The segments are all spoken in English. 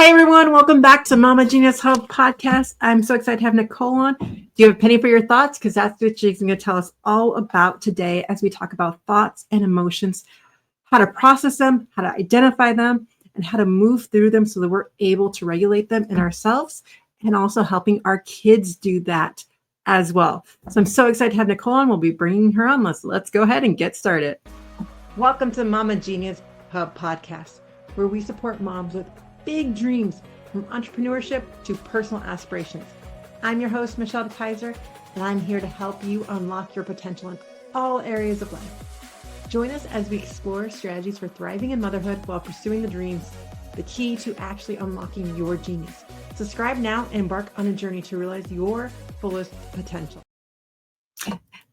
Hi, everyone. Welcome back to Mama Genius Hub podcast. I'm so excited to have Nicole on. Do you have a penny for your thoughts? Because that's what she's going to tell us all about today as we talk about thoughts and emotions, how to process them, how to identify them, and how to move through them so that we're able to regulate them in ourselves and also helping our kids do that as well. So I'm so excited to have Nicole on. We'll be bringing her on. Let's go ahead and get started. Welcome to Mama Genius Hub podcast, where we support moms with big dreams, from entrepreneurship to personal aspirations. I'm your host, Michelle Kaiser, and I'm here to help you unlock your potential in all areas of life. Join us as we explore strategies for thriving in motherhood while pursuing the dreams, the key to actually unlocking your genius. Subscribe now and embark on a journey to realize your fullest potential.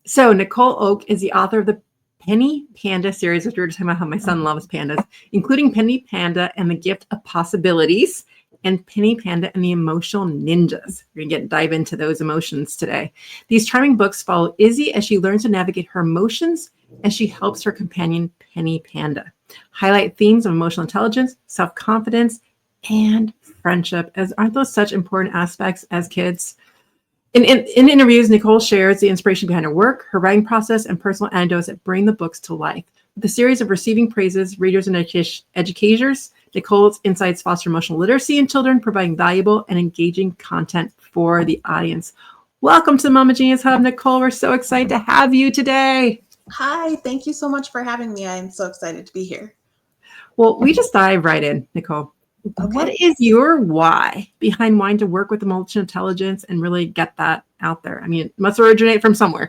So Nicole Oke is the author of the Penny Panda series, which we were just talking about how my son loves pandas, including Penny Panda and the Gift of Possibilities, and Penny Panda and the Emotional Ninjas. We're going to dive into those emotions today. These charming books follow Izzy as she learns to navigate her emotions as she helps her companion Penny Panda. Highlight themes of emotional intelligence, self-confidence, and friendship, as aren't those such important aspects as kids? In interviews, Nicole shares the inspiration behind her work, her writing process, and personal anecdotes that bring the books to life. With a series of receiving praises, readers, and educators, Nicole's insights foster emotional literacy in children, providing valuable and engaging content for the audience. Welcome to the Mama Genius Hub, Nicole. We're so excited to have you today. Hi, thank you so much for having me. I'm so excited to be here. Well, we just dive right in, Nicole. Okay. What is your why behind wanting to work with emotional intelligence and really get that out there? I mean, it must originate from somewhere.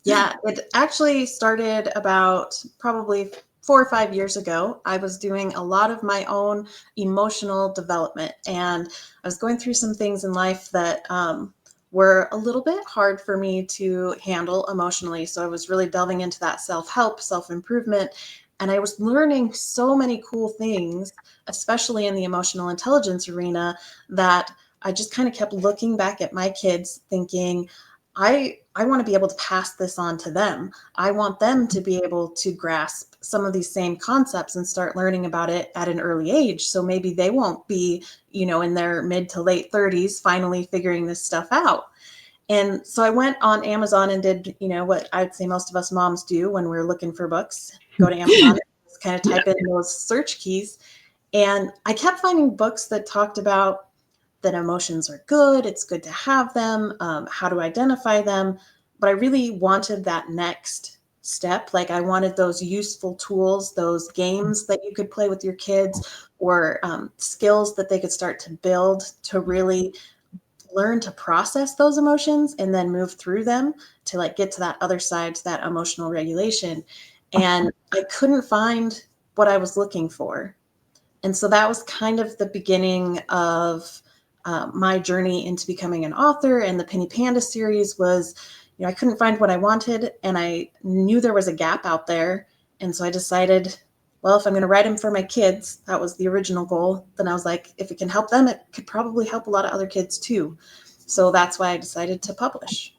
Yeah, it actually started about probably 4 or 5 years ago. I was doing a lot of my own emotional development, and I was going through some things in life that were a little bit hard for me to handle emotionally. So I was really delving into that self-help, self-improvement. And I was learning so many cool things, especially in the emotional intelligence arena, that I just kind of kept looking back at my kids thinking, I want to be able to pass this on to them. I want them to be able to grasp some of these same concepts and start learning about it at an early age. So maybe they won't be, in their mid to late 30s, finally figuring this stuff out. And so I went on Amazon and did, what I'd say most of us moms do when we're looking for books. Go to Amazon and just kind of type in those search keys. And I kept finding books that talked about that emotions are good. It's good to have them, how to identify them. But I really wanted that next step. Like I wanted those useful tools, those games that you could play with your kids, or skills that they could start to build to really learn to process those emotions and then move through them to like get to that other side, to that emotional regulation. And I couldn't find what I was looking for. And so that was kind of the beginning of my journey into becoming an author. And the Penny Panda series was, I couldn't find what I wanted, and I knew there was a gap out there. And so I decided, well, if I'm going to write them for my kids, that was the original goal, then I was like, if it can help them, it could probably help a lot of other kids too. So that's why I decided to publish.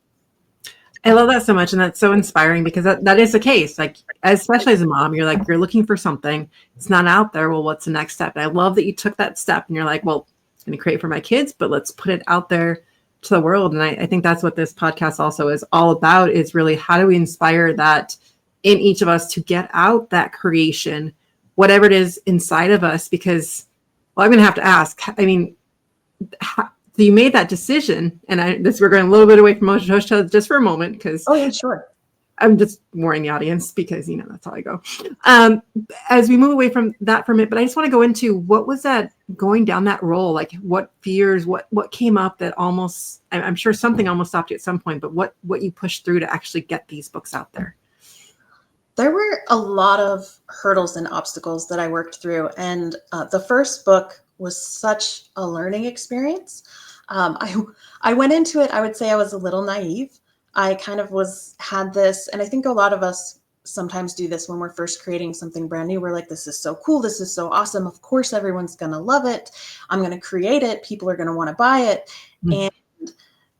I love that so much. And that's so inspiring because that is the case. Like, especially as a mom, you're looking for something. It's not out there. Well, what's the next step? And I love that you took that step and you're like, well, I'm going to create for my kids, but let's put it out there to the world. And I think that's what this podcast also is all about, is really how do we inspire that in each of us to get out that creation, whatever it is inside of us, because, well, I'm going to have to ask, I mean, so you made that decision, and we're going a little bit away from emotional just for a moment, because oh yeah, sure. I'm just warning the audience because, that's how I go. As we move away from that for a minute, but I just want to go into what was that going down that role? Like what fears, what came up that almost, I'm sure something almost stopped you at some point, but what you pushed through to actually get these books out there? There were a lot of hurdles and obstacles that I worked through. And the first book was such a learning experience. I went into it, I would say I was a little naive. I kind of had this, and I think a lot of us sometimes do this when we're first creating something brand new. We're like, this is so cool. This is so awesome. Of course, everyone's going to love it. I'm going to create it. People are going to want to buy it. Mm-hmm. And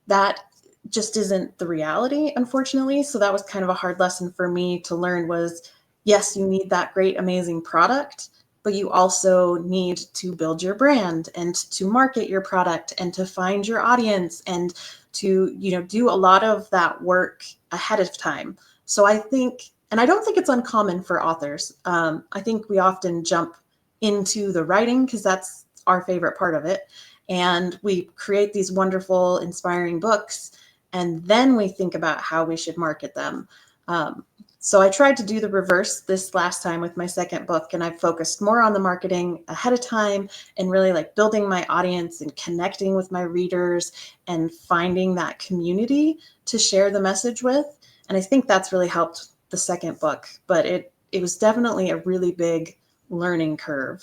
that just isn't the reality, unfortunately. So that was kind of a hard lesson for me to learn was, yes, you need that great, amazing product, but you also need to build your brand and to market your product and to find your audience and to, do a lot of that work ahead of time. So I think, and I don't think it's uncommon for authors. I think we often jump into the writing because that's our favorite part of it. And we create these wonderful, inspiring books, and then we think about how we should market them. So I tried to do the reverse this last time with my second book, and I focused more on the marketing ahead of time and really like building my audience and connecting with my readers and finding that community to share the message with. And I think that's really helped the second book, but it was definitely a really big learning curve.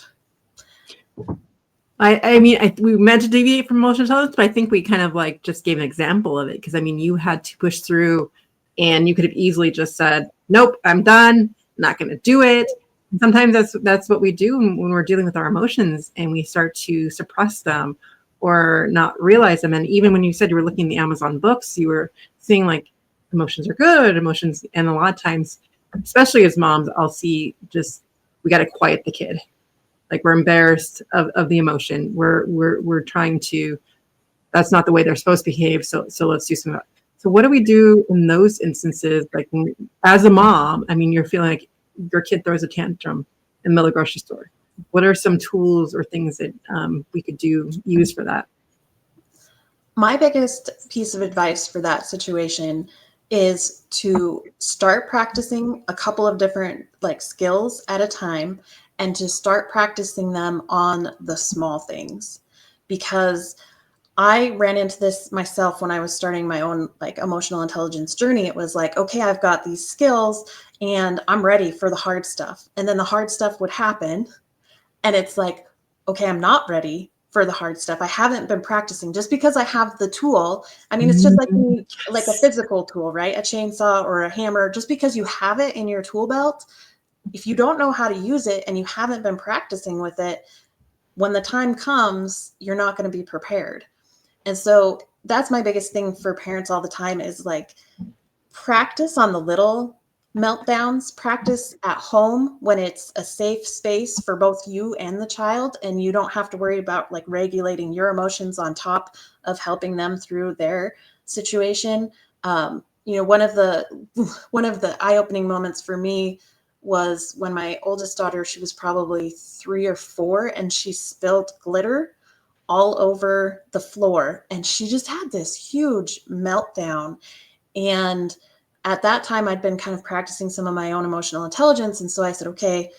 We meant to deviate from emotional intelligence, but I think we kind of like just gave an example of it because you had to push through, and you could have easily just said, "Nope, I'm done. Not going to do it." And sometimes that's what we do when we're dealing with our emotions, and we start to suppress them or not realize them. And even when you said you were looking at the Amazon books, you were seeing like emotions are good, emotions, and a lot of times, especially as moms, I'll see just we got to quiet the kid. Like we're embarrassed of the emotion. We're trying to. That's not the way they're supposed to behave. So let's do some. So what do we do in those instances? Like as a mom, you're feeling like your kid throws a tantrum in the middle of the grocery store. What are some tools or things that we could use for that? My biggest piece of advice for that situation is to start practicing a couple of different like skills at a time and to start practicing them on the small things. Because I ran into this myself when I was starting my own like emotional intelligence journey. It was like, okay, I've got these skills and I'm ready for the hard stuff. And then the hard stuff would happen. And it's like, okay, I'm not ready for the hard stuff. I haven't been practicing just because I have the tool. It's just like a physical tool, right? A chainsaw or a hammer. Just because you have it in your tool belt, if you don't know how to use it and you haven't been practicing with it, when the time comes, you're not going to be prepared. And so that's my biggest thing for parents all the time is like practice on the little meltdowns, practice at home when it's a safe space for both you and the child. And you don't have to worry about like regulating your emotions on top of helping them through their situation. One of the eye-opening moments for me was when my oldest daughter, she was probably 3 or 4, and she spilled glitter all over the floor. And she just had this huge meltdown. And at that time, I'd been kind of practicing some of my own emotional intelligence. And so I said, okay,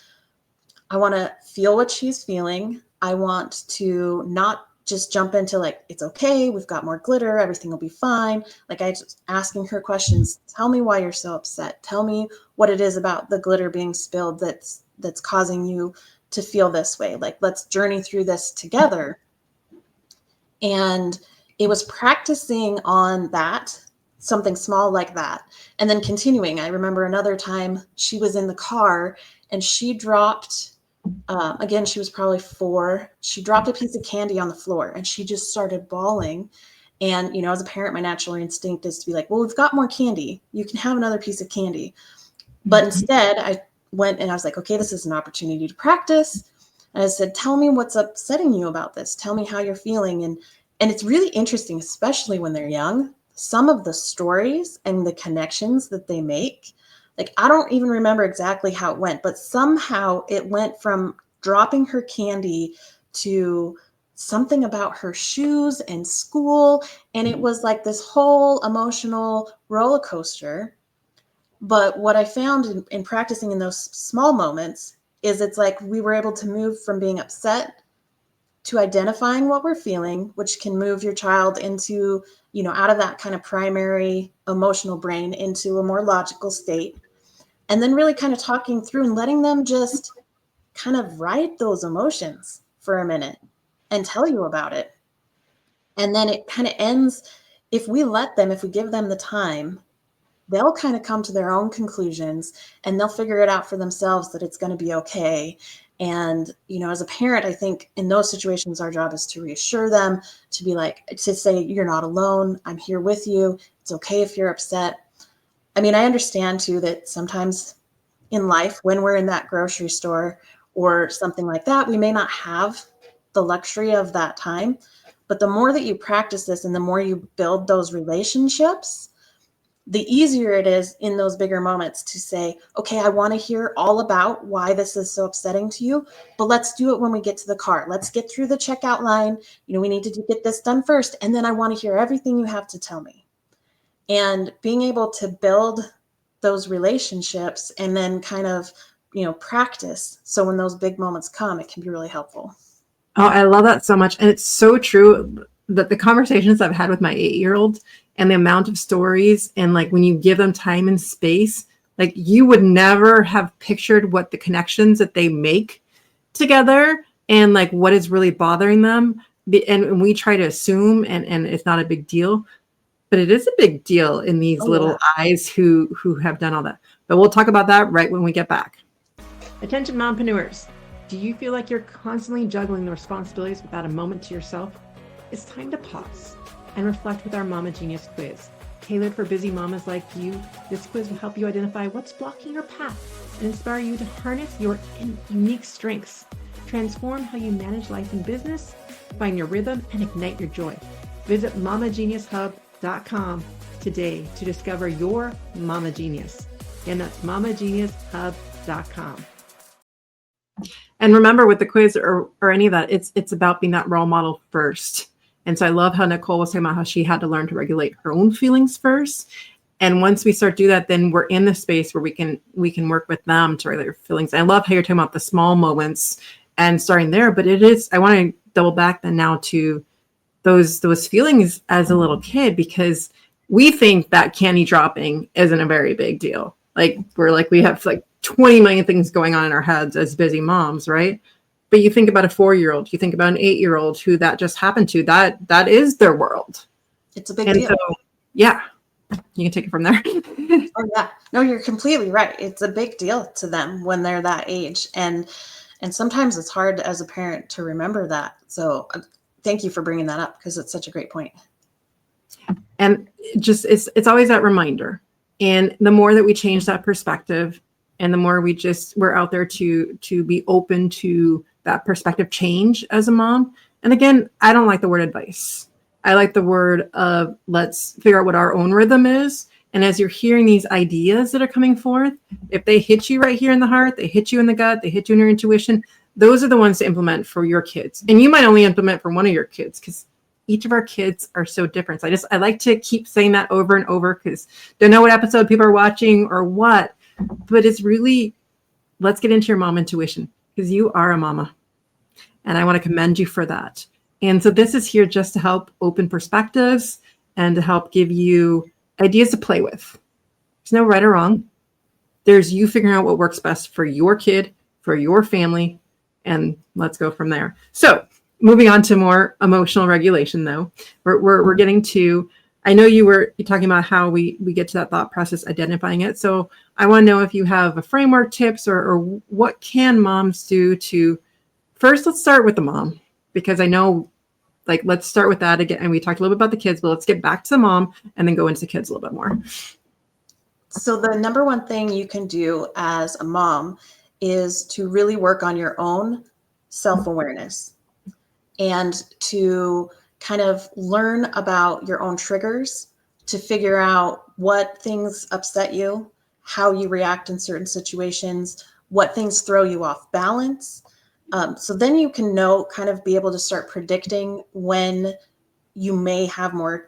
I want to feel what she's feeling. I want to not just jump into like, it's okay, we've got more glitter, everything will be fine. Like I just asking her questions. Tell me why you're so upset. Tell me what it is about the glitter being spilled that's causing you to feel this way. Like, let's journey through this together. And it was practicing on that, something small like that, and then continuing. I remember another time she was in the car and she dropped, again, she was probably 4. She dropped a piece of candy on the floor and she just started bawling. And, as a parent, my natural instinct is to be like, well, we've got more candy. You can have another piece of candy. But instead, I went and I was like, okay, this is an opportunity to practice. And I said, tell me what's upsetting you about this. Tell me how you're feeling. And it's really interesting, especially when they're young, some of the stories and the connections that they make. Like, I don't even remember exactly how it went, but somehow it went from dropping her candy to something about her shoes and school. And it was like this whole emotional roller coaster. But what I found in practicing in those small moments is it's like we were able to move from being upset to identifying what we're feeling, which can move your child into, out of that kind of primary emotional brain into a more logical state. And then really kind of talking through and letting them just kind of write those emotions for a minute and tell you about it. And then it kind of ends, if we give them the time, they'll kind of come to their own conclusions and they'll figure it out for themselves that it's going to be okay. And, as a parent, I think in those situations, our job is to reassure them, to be like, to say, you're not alone. I'm here with you. It's okay if you're upset. I understand too, that sometimes in life, when we're in that grocery store or something like that. We may not have the luxury of that time, but the more that you practice this and the more you build those relationships, the easier it is in those bigger moments to say, okay, I want to hear all about why this is so upsetting to you, but let's do it when we get to the car. Let's get through the checkout line. We need to get this done first. And then I want to hear everything you have to tell me. And being able to build those relationships and then kind of, practice. So when those big moments come, it can be really helpful. Oh, I love that so much. And it's so true that the conversations I've had with my 8-year-old and the amount of stories, and like when you give them time and space, like you would never have pictured what the connections that they make together and like what is really bothering them. And we try to assume, and it's not a big deal, but it is a big deal in these little eyes who have done all that. But we'll talk about that right when we get back. Attention mompreneurs. Do you feel like you're constantly juggling the responsibilities without a moment to yourself? It's time to pause and reflect with our Mama Genius quiz. Tailored for busy mamas like you, this quiz will help you identify what's blocking your path and inspire you to harness your unique strengths. Transform how you manage life and business, find your rhythm, and ignite your joy. Visit mamageniushub.com today to discover your Mama Genius. Again, that's mamageniushub.com. And remember, with the quiz or any of that, it's about being that role model first. And so I love how Nicole was talking about how she had to learn to regulate her own feelings first. And once we start to do that, then we're in the space where we can work with them to regulate their feelings. I love how you're talking about the small moments and starting there. But I want to double back then now to those feelings as a little kid, because we think that candy dropping isn't a very big deal. Like we have like 20 million things going on in our heads as busy moms, right? But you think about a 4-year-old, you think about an 8-year-old who that just happened to, that is their world. It's a big deal. So, yeah, you can take it from there. Oh, yeah. No, you're completely right. It's a big deal to them when they're that age. And sometimes it's hard as a parent to remember that. So thank you for bringing that up, because it's such a great point. And it's always that reminder. And the more that we change that perspective, and the more we're out there to be open to that perspective change as a mom. And again, I don't like the word advice. I like the word of let's figure out what our own rhythm is. And as you're hearing these ideas that are coming forth, if they hit you right here in the heart, they hit you in the gut, they hit you in your intuition, those are the ones to implement for your kids. And you might only implement for one of your kids, because each of our kids are so different. So I like to keep saying that over and over, because don't know what episode people are watching or what, but it's really, let's get into your mom intuition, because you are a mama. And I want to commend you for that. And so this is here just to help open perspectives and to help give you ideas to play with. There's no right or wrong. There's you figuring out what works best for your kid, for your family, and let's go from there. So moving on to more emotional regulation, though, we're getting to, I know you're talking about how we get to that thought process, identifying it. So I want to know if you have a framework, tips, or what can moms do to, first, let's start with the mom, because I know, like, let's start with that again. And we talked a little bit about the kids, but let's get back to the mom and then go into the kids a little bit more. So the number one thing you can do as a mom is to really work on your own self-awareness and to kind of learn about your own triggers, to figure out what things upset you, how you react in certain situations, what things throw you off balance. So then you can be able to start predicting when you may have more,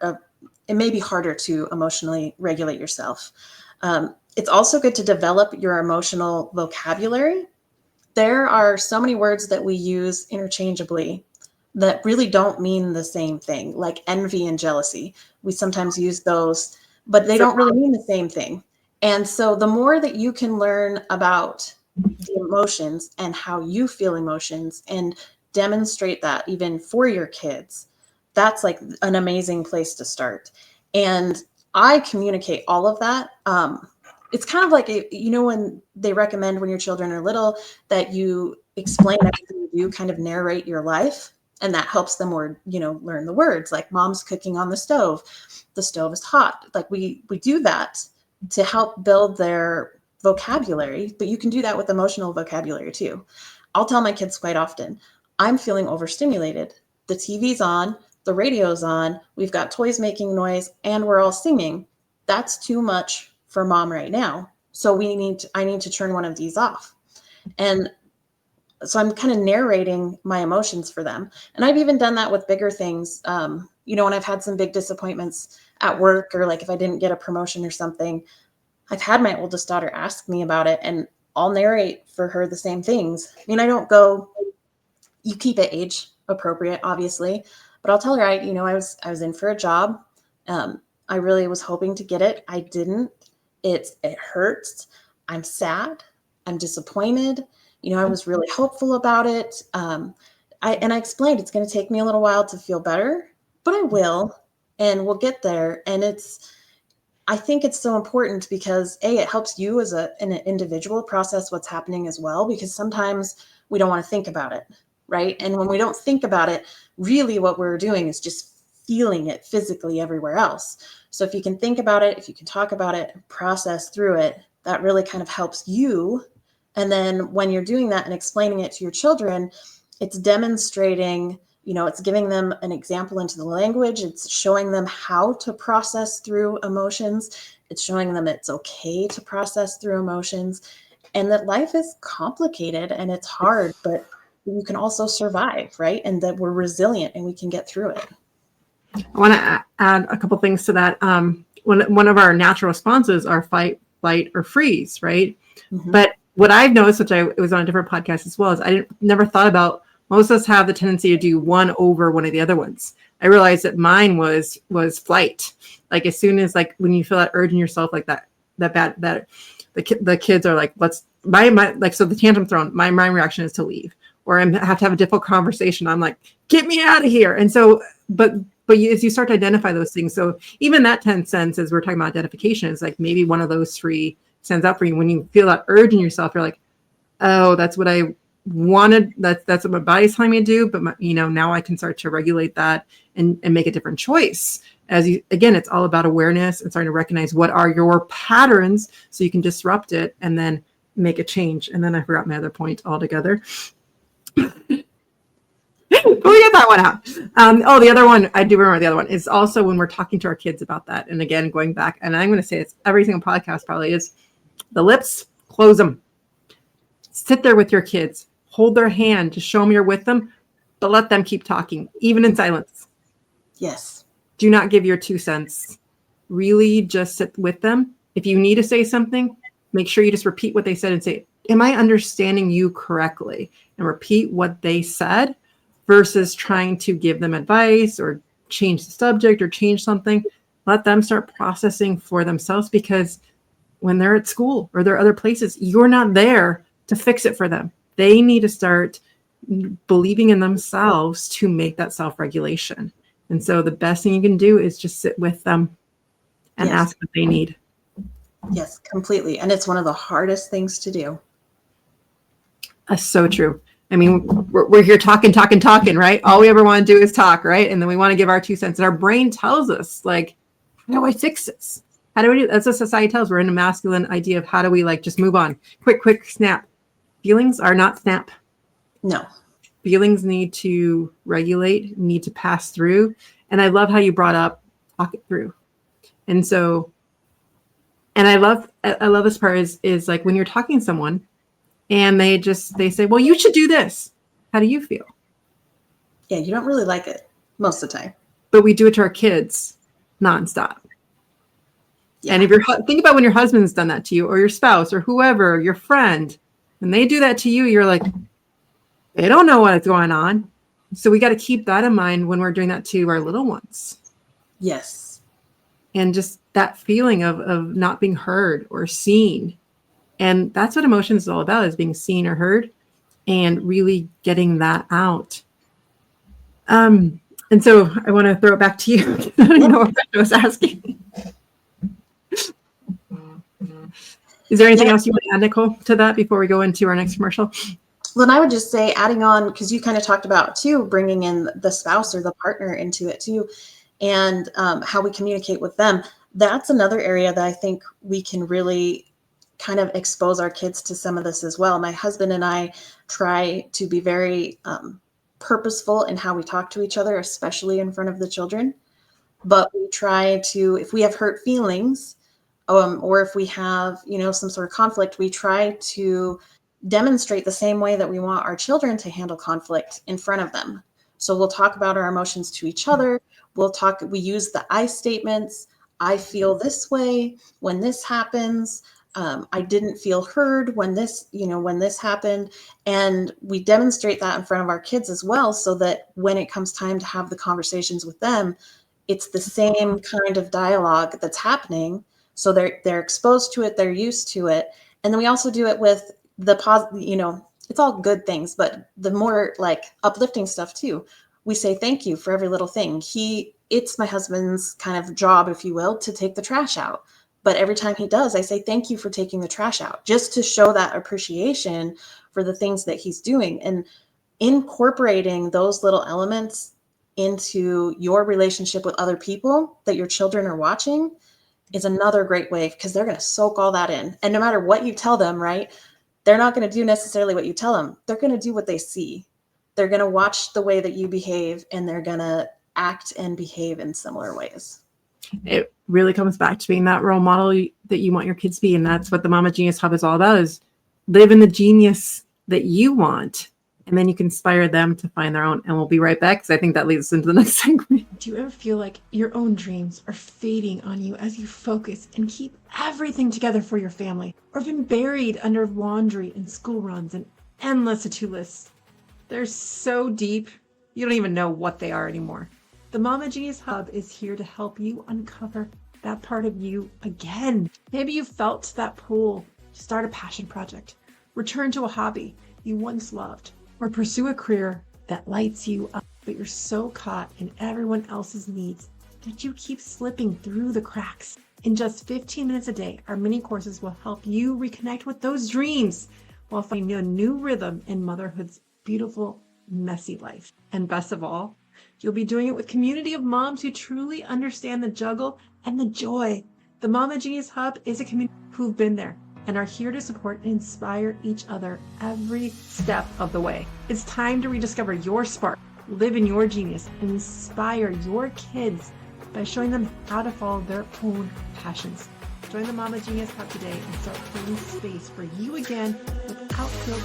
it may be harder to emotionally regulate yourself. It's also good to develop your emotional vocabulary. There are so many words that we use interchangeably that really don't mean the same thing, like envy and jealousy. We sometimes use those, but they don't really mean the same thing. And so the more that you can learn about the emotions and how you feel emotions and demonstrate that even for your kids, that's like an amazing place to start. And I communicate all of that. It's kind of like, when they recommend when your children are little that you explain everything you do, kind of narrate your life. And that helps them learn the words, like mom's cooking on the stove is hot. Like we do that to help build their vocabulary, but you can do that with emotional vocabulary too. I'll tell my kids quite often, I'm feeling overstimulated. The TV's on, the radio's on, we've got toys making noise, and we're all singing. That's too much for mom right now. So I need to turn one of these off. And so I'm kind of narrating my emotions for them. And I've even done that with bigger things. When I've had some big disappointments at work, or like if I didn't get a promotion or something, I've had my oldest daughter ask me about it, and I'll narrate for her the same things. I mean, I don't go, you keep it age appropriate, obviously, but I'll tell her, I was in for a job. I really was hoping to get it. I didn't. It hurts. I'm sad. I'm disappointed. I was really hopeful about it. I explained it's going to take me a little while to feel better, but I will, and we'll get there. And I think it's so important because it helps you as an individual process what's happening as well, because sometimes we don't want to think about it, right? And when we don't think about it, really what we're doing is just feeling it physically everywhere else. So if you can think about it, if you can talk about it, process through it, that really kind of helps you. And then when you're doing that and explaining it to your children, it's demonstrating, it's giving them an example into the language. It's showing them how to process through emotions. It's showing them it's okay to process through emotions, and that life is complicated and it's hard, but you can also survive, right? And that we're resilient and we can get through it. I want to add a couple things to that. One of our natural responses are fight, flight, or freeze, right? Mm-hmm. But what I've noticed, it was on a different podcast as well, is I never thought about, most of us have the tendency to do one over one of the other ones. I realized that mine was flight. Like as soon as when you feel that urge in yourself, like that the kids are like, so the tantrum thrown, my reaction is to leave, or I have to have a difficult conversation. I'm like, get me out of here. And so, but as you start to identify those things, so even that 10 cents, as we're talking about identification, is like maybe one of those three stands out for you. When you feel that urge in yourself, you're like, oh, that's what I wanted. That's what my body's telling me to do. But now I can start to regulate that and make a different choice. Again, it's all about awareness and starting to recognize what are your patterns so you can disrupt it and then make a change. And then I forgot my other point altogether. We'll get that one out. The other one, I do remember the other one, is also when we're talking to our kids about that. And again, going back, and I'm going to say it's every single podcast probably is, the lips, close them. Sit there with your kids. Hold their hand to show them you're with them, but let them keep talking, even in silence. Yes. Do not give your 2 cents. Really just sit with them. If you need to say something, make sure you just repeat what they said and say, am I understanding you correctly? And repeat what they said versus trying to give them advice or change the subject or change something. Let them start processing for themselves, because when they're at school or they're other places, you're not there to fix it for them. They need to start believing in themselves to make that self-regulation. And so the best thing you can do is just sit with them and ask what they need. Yes, completely. And it's one of the hardest things to do. That's so true. I mean, we're here talking, right? All we ever want to do is talk, right? And then we want to give our 2 cents. And our brain tells us, like, how do I fix this? How do we do? That's what society tells. We're in a masculine idea of how do we just move on? Quick, snap. Feelings are not snap. No. Feelings need to regulate, need to pass through. And I love how you brought up talk it through. And so, and I love this part is like when you're talking to someone and they say, well, you should do this. How do you feel? Yeah, you don't really like it most of the time. But we do it to our kids nonstop. Yeah. And if think about when your husband's done that to you, or your spouse, or whoever, your friend, and they do that to you, you're like, they don't know what's going on. So we got to keep that in mind when we're doing that to our little ones. Yes. And just that feeling of not being heard or seen. And that's what emotions is all about, is being seen or heard and really getting that out. And so I want to throw it back to you. I don't know what I was asking. Is there anything else you want to add, Nicole, to that before we go into our next commercial? Well, I would just say, adding on, because you kind of talked about too, bringing in the spouse or the partner into it too, and how we communicate with them. That's another area that I think we can really kind of expose our kids to some of this as well. My husband and I try to be very purposeful in how we talk to each other, especially in front of the children. But we try to, if we have hurt feelings, or if we have, some sort of conflict, we try to demonstrate the same way that we want our children to handle conflict in front of them. So we'll talk about our emotions to each other. We use the I statements. I feel this way when this happens. I didn't feel heard when this happened. And we demonstrate that in front of our kids as well, so that when it comes time to have the conversations with them, it's the same kind of dialogue that's happening. So they're exposed to it, they're used to it. And then we also do it with the positive, it's all good things, but the more like uplifting stuff too. We say thank you for every little thing. It's my husband's kind of job, if you will, to take the trash out. But every time he does, I say thank you for taking the trash out, just to show that appreciation for the things that he's doing. And incorporating those little elements into your relationship with other people that your children are watching is another great way, because they're going to soak all that in. And no matter what you tell them, right, they're not going to do necessarily what you tell them. They're going to do what they see. They're going to watch the way that you behave, and they're going to act and behave in similar ways. It really comes back to being that role model that you want your kids to be. And that's what the Mama Genius Hub is all about, is live in the genius that you want. And then you can inspire them to find their own. And we'll be right back, because I think that leads us into the next segment. Do you ever feel like your own dreams are fading on you as you focus and keep everything together for your family? Or been buried under laundry and school runs and endless to-do lists? They're so deep, you don't even know what they are anymore. The Mama Genius Hub is here to help you uncover that part of you again. Maybe you felt that pull to start a passion project, return to a hobby you once loved, or pursue a career that lights you up, but you're so caught in everyone else's needs that you keep slipping through the cracks. In just 15 minutes a day, our mini courses will help you reconnect with those dreams while finding a new rhythm in motherhood's beautiful, messy life. And best of all, you'll be doing it with a community of moms who truly understand the juggle and the joy. The Mama Genius Hub is a community who've been there and are here to support and inspire each other every step of the way. It's time to rediscover your spark, live in your genius, and inspire your kids by showing them how to follow their own passions. Join the Mama Genius Hub today and start creating space for you again without guilt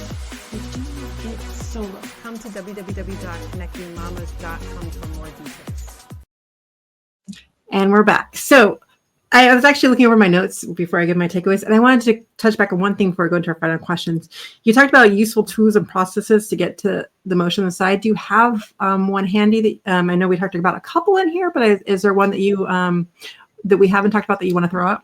and doing it solo. Come to www.connectingmamas.com for more details. And we're back. So I was actually looking over my notes before I give my takeaways, and I wanted to touch back on one thing before I go into our final questions. You talked about useful tools and processes to get to the emotional side. Do you have one handy that I know we talked about a couple in here, but is there one that you that we haven't talked about that you want to throw out?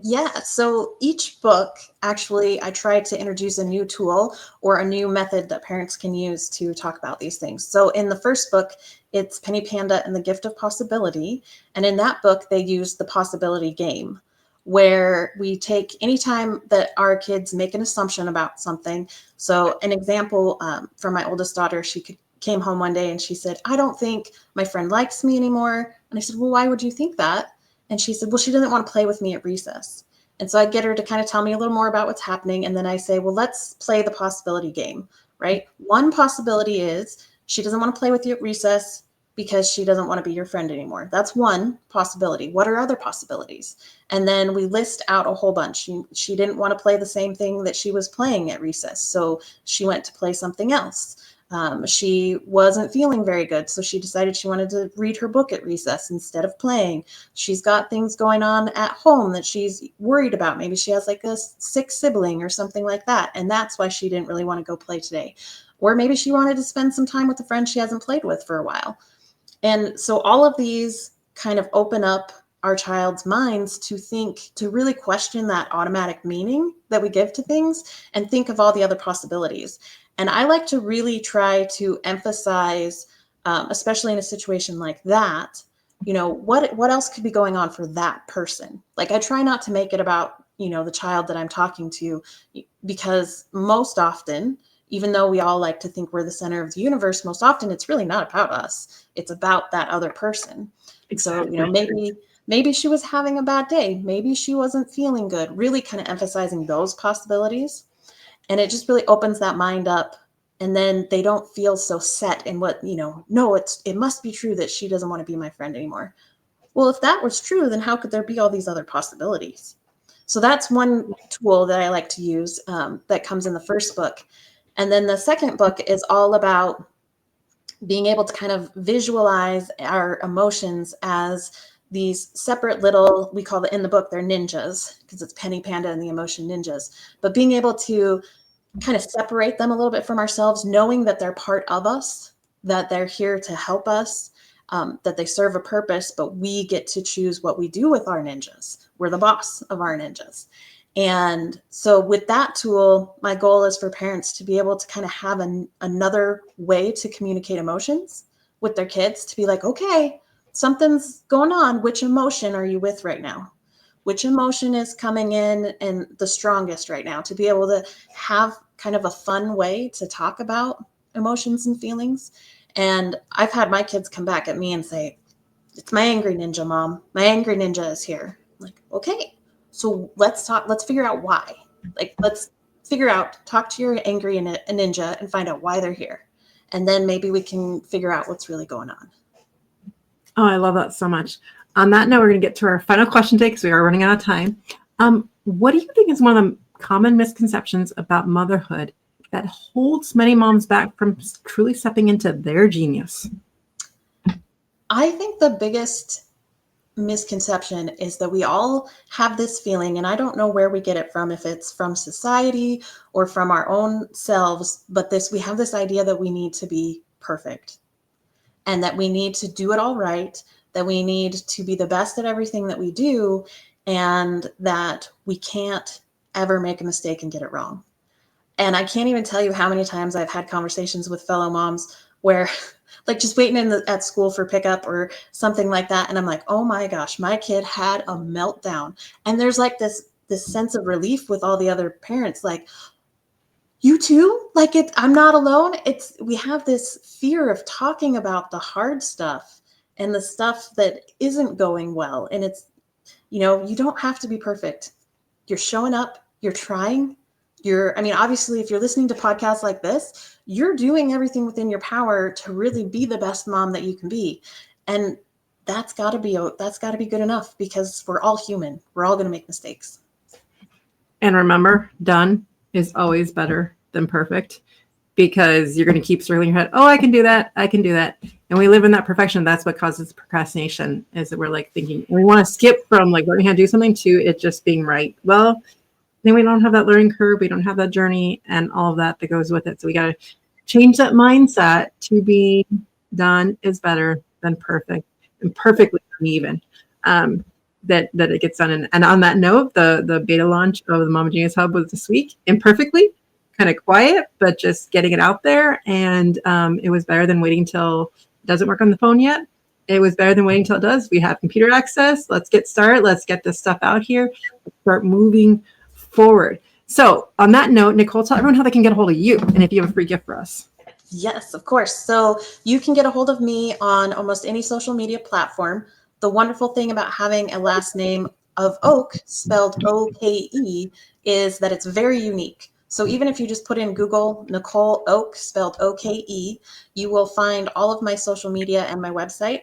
Yeah, so each book, actually, I tried to introduce a new tool or a new method that parents can use to talk about these things. So in the first book, it's Penny Panda and the Gift of Possibility. And in that book, they use the possibility game, where we take any time that our kids make an assumption about something. So an example from my oldest daughter, came home one day and she said, I don't think my friend likes me anymore. And I said, well, why would you think that? And she said, well, she doesn't want to play with me at recess. And so I get her to kind of tell me a little more about what's happening. And then I say, well, let's play the possibility game, right? One possibility is she doesn't want to play with you at recess because she doesn't want to be your friend anymore. That's one possibility. What are other possibilities? And then we list out a whole bunch. She didn't want to play the same thing that she was playing at recess, so she went to play something else. She wasn't feeling very good, so she decided she wanted to read her book at recess instead of playing. She's got things going on at home that she's worried about. Maybe she has like a sick sibling or something like that, and that's why she didn't really want to go play today. Or maybe she wanted to spend some time with a friend she hasn't played with for a while. And so all of these kind of open up our child's minds to think, to really question that automatic meaning that we give to things and think of all the other possibilities. And I like to really try to emphasize, especially in a situation like that, what else could be going on for that person? Like, I try not to make it about, the child that I'm talking to, because most often, even though we all like to think we're the center of the universe, most often it's really not about us. It's about that other person. Exactly. So, maybe she was having a bad day. Maybe she wasn't feeling good. Really kind of emphasizing those possibilities. And it just really opens that mind up And then they don't feel so set in what, no, it must be true that she doesn't want to be my friend anymore. Well, if that was true, then how could there be all these other possibilities? So that's one tool that I like to use that comes in the first book. And then the second book is all about being able to kind of visualize our emotions as these separate little, we call it in the book, they're ninjas, because it's Penny Panda and the Emotion Ninjas. But being able to kind of separate them a little bit from ourselves, knowing that they're part of us, that they're here to help us, that they serve a purpose, but we get to choose what we do with our ninjas. We're the boss of our ninjas. And so with that tool, my goal is for parents to be able to kind of have another way to communicate emotions with their kids, to be like, okay, something's going on. Which emotion are you with right now? Which emotion is coming in and the strongest right now? To be able to have kind of a fun way to talk about emotions and feelings. And I've had my kids come back at me and say, it's my angry ninja, Mom. My angry ninja is here. I'm like, okay, so let's talk. Let's figure out why. Like, let's talk to your angry ninja and find out why they're here. And then maybe we can figure out what's really going on. Oh, I love that so much. On that note, we're going to get to our final question today because we are running out of time. What do you think is one of the common misconceptions about motherhood that holds many moms back from truly stepping into their genius? I think the biggest misconception is that we all have this feeling, and I don't know where we get it from, if it's from society or from our own selves, but we have this idea that we need to be perfect and that we need to do it all right, that we need to be the best at everything that we do, and that we can't ever make a mistake and get it wrong. And I can't even tell you how many times I've had conversations with fellow moms where like just waiting at school for pickup or something like that. And I'm like, oh my gosh, my kid had a meltdown. And there's like this sense of relief with all the other parents, like, you too? Like, I'm not alone. We have this fear of talking about the hard stuff and the stuff that isn't going well. And it's, you don't have to be perfect. You're showing up, you're trying. Obviously, if you're listening to podcasts like this, you're doing everything within your power to really be the best mom that you can be. And that's got to be good enough, because we're all human. We're all going to make mistakes. And remember, done is always better than perfect, because you're going to keep circling your head. Oh, I can do that. I can do that. And we live in that perfection. That's what causes procrastination, is that we're like thinking, we want to skip from like learning how to do something to it just being right. Well, then we don't have that learning curve. We don't have that journey and all of that goes with it. So we got to change that mindset to be done is better than perfect, and perfectly uneven. That it gets done. And on that note, the beta launch of the Mama Genius Hub was this week, imperfectly, kind of quiet, but just getting it out there. And it was better than waiting till it doesn't work on the phone yet. It was better than waiting till it does. We have computer access. Let's get started. Let's get this stuff out here. Let's start moving forward. So on that note, Nicole, tell everyone how they can get a hold of you and if you have a free gift for us. Yes, of course. So you can get a hold of me on almost any social media platform. The wonderful thing about having a last name of Oke, spelled O-K-E, is that it's very unique. So even if you just put in Google Nicole Oke, spelled O-K-E, you will find all of my social media and my website.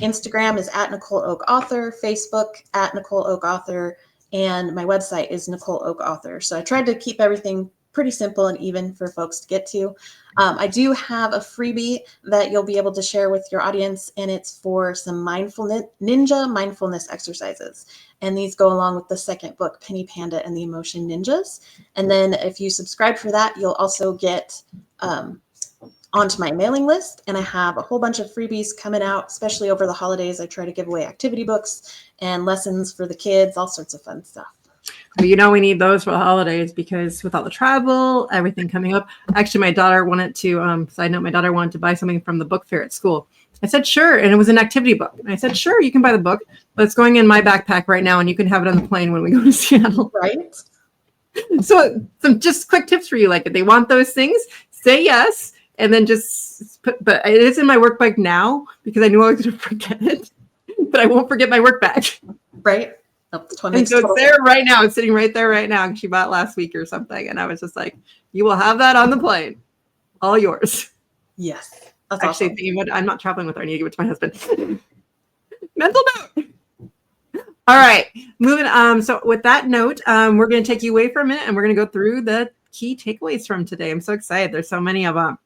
Instagram is @NicoleOkeAuthor, Facebook @NicoleOkeAuthor, and my website is Nicole Oke Author. So I tried to keep everything pretty simple and even for folks to get to. I do have a freebie that you'll be able to share with your audience, and it's for some ninja mindfulness exercises. And these go along with the second book, Penny Panda and the Emotion Ninjas. And then if you subscribe for that, you'll also get onto my mailing list, and I have a whole bunch of freebies coming out, especially over the holidays. I try to give away activity books and lessons for the kids, all sorts of fun stuff. Well, we need those for the holidays, because with all the travel, everything coming up. Actually, my daughter wanted to, side note, my daughter wanted to buy something from the book fair at school. I said, sure. And it was an activity book. And I said, sure, you can buy the book, but it's going in my backpack right now, and you can have it on the plane when we go to Seattle. Right. So some just quick tips for you. Like, if they want those things, say yes. And then just put, but it is in my work bag now because I knew I was going to forget it, but I won't forget my work bag. Right. And so it's there right now. It's sitting right there right now. She bought it last week or something. And I was just like, you will have that on the plane. all yours. Yes. That's Actually, awesome. thinking about it, I'm not traveling with her. I need to give it to my husband. Mental note. All right, moving. So with that note, we're going to take you away for a minute, and we're going to go through the key takeaways from today. I'm so excited. There's so many of them.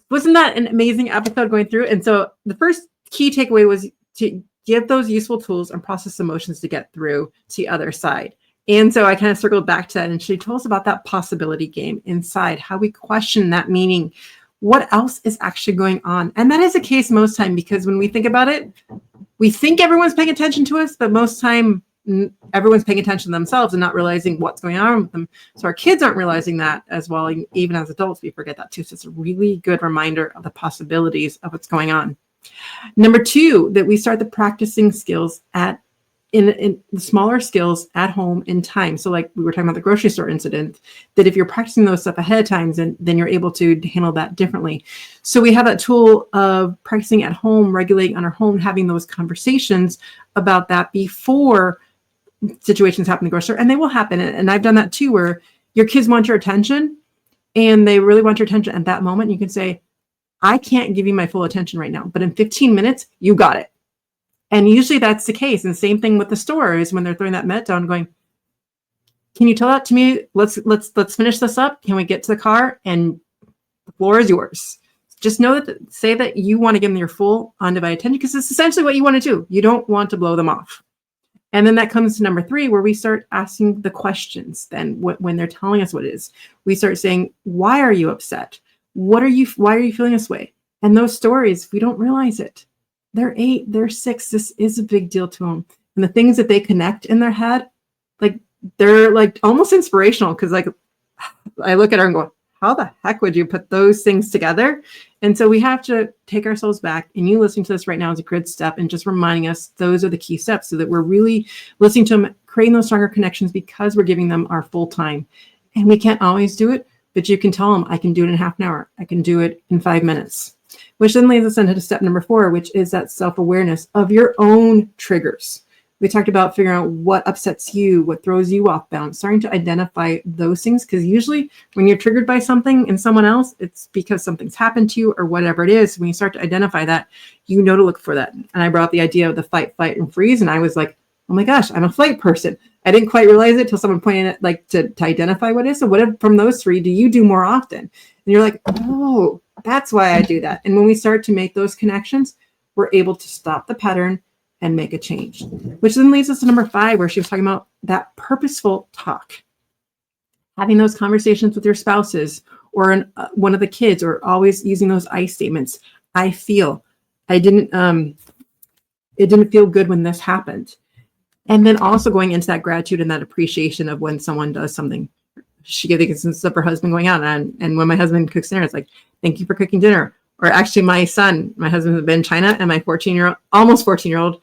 Wasn't that an amazing episode going through? And so the first key takeaway was to give those useful tools and process emotions to get through to the other side. And so I kind of circled back to that, and she told us about that possibility game inside, how we question that meaning. What else is actually going on? And that is the case most time, because when we think about it, we think everyone's paying attention to us, but most time everyone's paying attention to themselves and not realizing what's going on with them. So our kids aren't realizing that as well. Even as adults, we forget that too. So it's a really good reminder of the possibilities of what's going on. Number 2, that we start the practicing skills in the smaller skills at home in time. So like we were talking about the grocery store incident, that if you're practicing those stuff ahead of time, then you're able to handle that differently. So we have that tool of practicing at home, regulating on our home, having those conversations about that before situations happen in the grocery store, and they will happen. And I've done that too, where your kids want your attention and they really want your attention at that moment. You can say, I can't give you my full attention right now, but in 15 minutes, you got it. And usually that's the case. And same thing with the store is when they're throwing that meltdown, going, can you tell that to me? Let's finish this up. Can we get to the car? And the floor is yours. Just know that, say that you want to give them your full undivided attention, because it's essentially what you want to do. You don't want to blow them off. And then that comes to number 3, where we start asking the questions. Then when they're telling us what it is, we start saying, why are you upset? Why are you feeling this way? And those stories, we don't realize it. They're 8, they're 6. This is a big deal to them. And the things that they connect in their head, like they're like almost inspirational. Because like I look at her and go, how the heck would you put those things together? And so we have to take ourselves back. And you listening to this right now is a good step, and just reminding us those are the key steps, so that we're really listening to them, creating those stronger connections, because we're giving them our full time. And we can't always do it, but you can tell them, I can do it in half an hour. I can do it in 5 minutes. Which then leads us into step number 4, which is that self-awareness of your own triggers. We talked about figuring out what upsets you, what throws you off balance, starting to identify those things, because usually when you're triggered by something in someone else, it's because something's happened to you or whatever it is. When you start to identify that, you know to look for that. And I brought up the idea of the fight, flight, and freeze, and I was like, oh my gosh, I'm a flight person. I didn't quite realize it till someone pointed it, like to identify what it is. So what from those 3 do you do more often? And you're like, oh, that's why I do that. And when we start to make those connections, we're able to stop the pattern and make a change. Which then leads us to number 5, where she was talking about that purposeful talk. Having those conversations with your spouses or one of the kids, or always using those I statements. I feel. It didn't feel good when this happened. And then also going into that gratitude and that appreciation of when someone does something. She gave the instance of her husband going out, and when my husband cooks dinner, it's like, thank you for cooking dinner. Or actually my husband has been in China, and my almost 14-year-old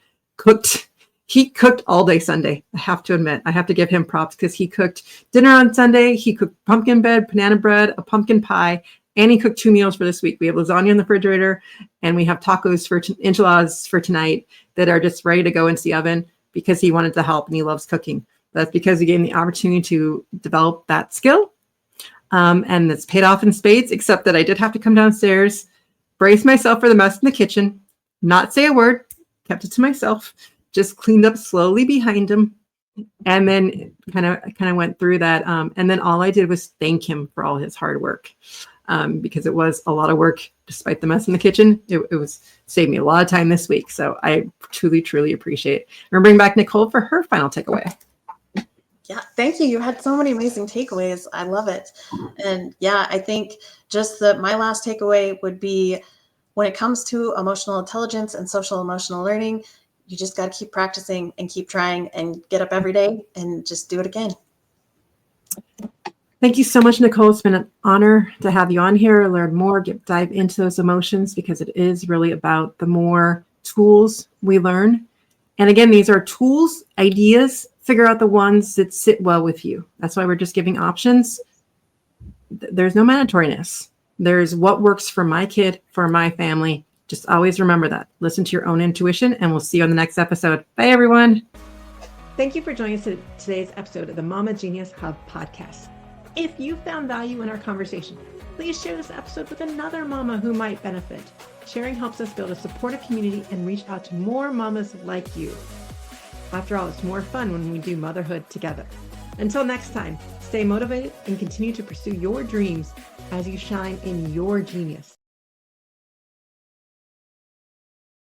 he cooked all day Sunday. I have to admit, I have to give him props, because he cooked dinner on Sunday. He cooked pumpkin bread, banana bread, a pumpkin pie, and he cooked 2 meals for this week. We have lasagna in the refrigerator, and we have tacos enchiladas for tonight that are just ready to go into the oven, because he wanted to help and he loves cooking. That's because we gave him the opportunity to develop that skill. And it's paid off in spades, except that I did have to come downstairs, brace myself for the mess in the kitchen, not say a word, kept it to myself, just cleaned up slowly behind him, and then kind of went through that. And then all I did was thank him for all his hard work, because it was a lot of work despite the mess in the kitchen. It was saved me a lot of time this week. So I truly, truly appreciate it. I'm going to bring back Nicole for her final takeaway. Yeah, thank you. You had so many amazing takeaways. I love it. And yeah, I think just my last takeaway would be, when it comes to emotional intelligence and social emotional learning, you just got to keep practicing and keep trying and get up every day and just do it again. Thank you so much, Nicole. It's been an honor to have you on here, learn more, dive into those emotions, because it is really about the more tools we learn. And again, these are tools, ideas. Figure out the ones that sit well with you. That's why we're just giving options. There's no mandatoriness. There's what works for my kid, for my family. Just always remember that. Listen to your own intuition, and we'll see you on the next episode. Bye, everyone. Thank you for joining us in today's episode of the Mama Genius Hub podcast. If you found value in our conversation, Please share this episode with another mama who might benefit. Sharing helps us build a supportive community and reach out to more mamas like you. After all, it's more fun when we do motherhood together. Until next time, stay motivated and continue to pursue your dreams as you shine in your genius.